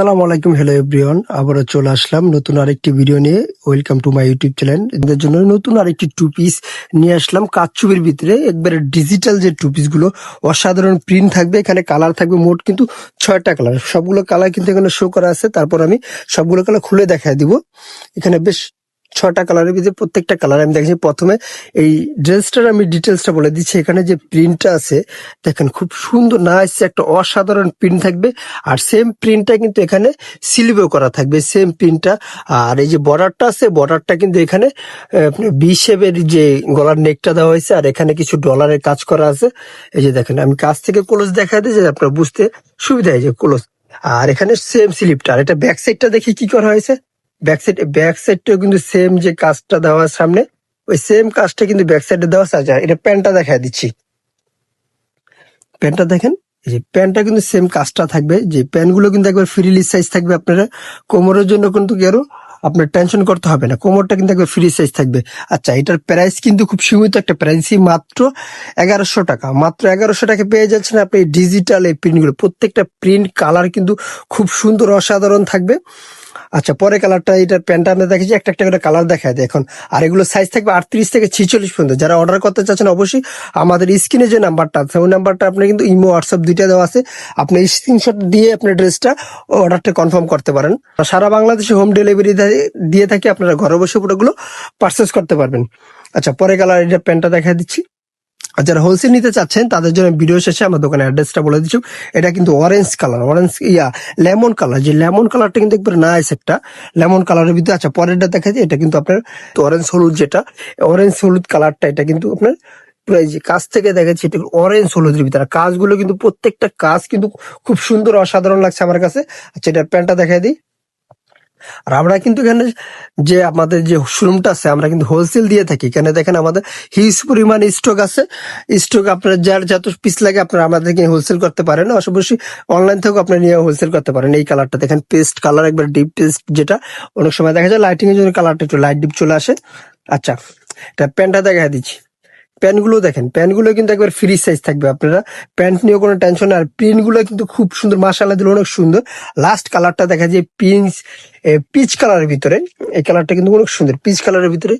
আসসালামু আলাইকুম, hello everyone. আবারও চলে আসলাম নতুন আরেকটি ভিডিও নিয়ে। Welcome to my YouTube channel. এদের জন্য নতুন আরেকটি টু পিস নিয়ে আসলাম কাচ্চুবির ভিতরে, একবারে ডিজিটাল যে টু পিস গুলো, অসাধারণ প্রিন্ট থাকবে। এখানে কালার থাকবে মোট কিন্তু 6টা কালার। সবগুলো কালার কিন্তু এখানে শো করা আছে। তারপর আমি সবগুলো কালার খুলে দেখায় দিব। এখানে বেশ 6টা কালারের ভিতরে প্রত্যেকটা কালার আমি দেখছি। প্রথমে এই ড্রেসটার আমি ডিটেলসটা বলে দিচ্ছি। এখানে যে প্রিন্টটা আছে দেখেন, খুব সুন্দর নাইস একটা অসাধারণ প্রিন্ট থাকবে। আর সেম প্রিন্টটা কিন্তু এখানে সিলিভও করা থাকবে, সেম প্রিন্টটা। আর এই যে বর্ডারটা আছে, বর্ডারটা কিন্তু এখানে বি শেপের যে গলার নেকটা দেওয়া হয়েছে, আর এখানে কিছু ডলারের কাজ করা আছে। এই যে দেখেন, আমি কাছ থেকে ক্লোজ দেখা দিই যে আপনার বুঝতে সুবিধা হয় যে ক্লোজ। আর এখানে সেম স্লিপটা। আর এটা ব্যাক সাইডটা দেখি কি করা হয়েছে। ব্যাক সাইডটাও কিন্তু সেম যে কাজটা দেওয়া সামনে, ওই সেম কাজটা কিন্তু ব্যাক সাইডে দেওয়া আছে। এটা প্যান্টটা দেখা দিচ্ছি। প্যান্টটা দেখেন, এই যে প্যান্টটা কিন্তু সেম কাজটা থাকবে। যে প্যান্টগুলো কিন্তু একবার ফ্রিলি সাইজ থাকবে। আপনারা কোমরের জন্য কিন্তু কারো আপনার টেনশন করতে হবে না, কোমরটা কিন্তু একবার ফ্রি সাইজ থাকবে। আচ্ছা, এটার প্রাইস কিন্তু খুব সীমিত একটা প্রাইসই, মাত্র 1100 টাকা। মাত্র 1100 টাকা পেয়ে যাচ্ছেন আপনি ডিজিটাল এই প্রিন্টগুলো। প্রত্যেকটা প্রিন্ট কালার কিন্তু খুব সুন্দর অসাধারণ থাকবে। আচ্ছা, পরে কালারটা, এটার প্যান্টটা আমরা দেখেছি, একটা একটা করে কালার দেখায় দেয় এখন। আর এগুলো সাইজ থাকবে 38 থেকে 46 পর্যন্ত। যারা অর্ডার করতে চাচ্ছেন অবশ্যই আমাদের স্ক্রিনে যে নাম্বারটা আছে, ওই নাম্বারটা আপনি কিন্তু ইমো হোয়াটসঅ্যাপ দুইটা দেওয়া আছে, আপনি স্ক্রিনশট দিয়ে আপনার ড্রেসটা অর্ডারটা কনফার্ম করতে পারেন। সারা বাংলাদেশে হোম ডেলিভারি দিয়ে থাকি, আপনারা ঘরে বসে প্রোডাক্টগুলো পারচেস করতে পারবেন। আচ্ছা, পরে কালার, এটা প্যান্টটা দেখা দিচ্ছি। আর যারা হোলসেল নিতে চাচ্ছেন তাদের জন্য ভিডিও শেষে আমার দোকানের অ্যাড্রেসটা বলে দিচ্ছি। এটা কিন্তু অরেঞ্জ কালার, লেমন কালার। যে লেমন কালারটা কিন্তু একবার নাইস একটা লেমন কালারের ভিতরে। আচ্ছা, পরেরটা দেখা যায়, এটা কিন্তু আপনার অরেঞ্জ হলুদ, যেটা অরেঞ্জ হলুদ কালারটা, এটা কিন্তু আপনার পুরো এই যে কাছ থেকে দেখাচ্ছি, এটা অরেঞ্জ হলুদের ভিতরে। কাজগুলো কিন্তু প্রত্যেকটা কাজ কিন্তু খুব সুন্দর অসাধারণ লাগছে আমার কাছে। আচ্ছা, এটা প্যান্টটা দেখাই দিই। আর আমরা কিন্তু এখানে যে আমাদের যে শোরুমটা আছে, আমরা কিন্তু হোলসেল দিয়ে থাকি। এখানে দেখেন আমাদের হিউজ পরিমাণ স্টক আছে। স্টক আপনার যার যত পিস লাগে আপনারা আমাদেরকে হোলসেল করতে পারেন। অবশ্যই অনলাইন থেকেও আপনি নিয়ে হোলসেল করতে পারেন। এই কালারটা দেখেন, পেস্ট কালার, একবার ডিপ পেস্ট, যেটা অনেক সময় দেখা যায় লাইটিং এর জন্য কালারটা একটু লাইট ডিপ চলে আসে। আচ্ছা, এটা প্যান্টটা দেখা দিচ্ছি। প্যান্টগুলো দেখেন, প্যান্টগুলো কিন্তু একবার ফ্রি সাইজ থাকবে। আপনারা প্যান্ট নিয়ে কোনো টেনশন নেই। আর প্রিন্টগুলো কিন্তু খুব সুন্দর, মাশাআল্লাহ দিলে অনেক সুন্দর। লাস্ট কালারটা দেখা যায় পিচ কালারের ভিতরে। এই কালারটা কিন্তু অনেক সুন্দর, পিচ কালারের ভিতরে।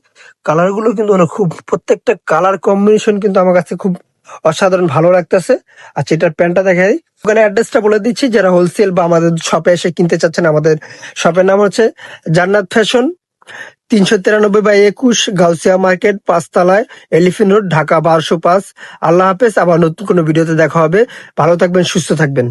কালারগুলো কিন্তু অনেক খুব, প্রত্যেকটা কালার কম্বিনেশন কিন্তু আমার কাছে খুব অসাধারণ ভালো লাগতেছে। আচ্ছা, এটার প্যান্টটা দেখাই। ওখানে অ্যাড্রেসটা বলে দিচ্ছি। যারা হোলসেল বা আমাদের শপে এসে কিনতে চাচ্ছেন, আমাদের শপের নাম হচ্ছে জান্নাত ফ্যাশন, 393/21 গাউসিয়া মার্কেট, 5 তলায়, এলিফ্যান্ট রোড, ঢাকা 1205। আল্লাহ হাফেজ। আবার নতুন কোনো ভিডিওতে দেখা হবে। ভালো থাকবেন, সুস্থ থাকবেন।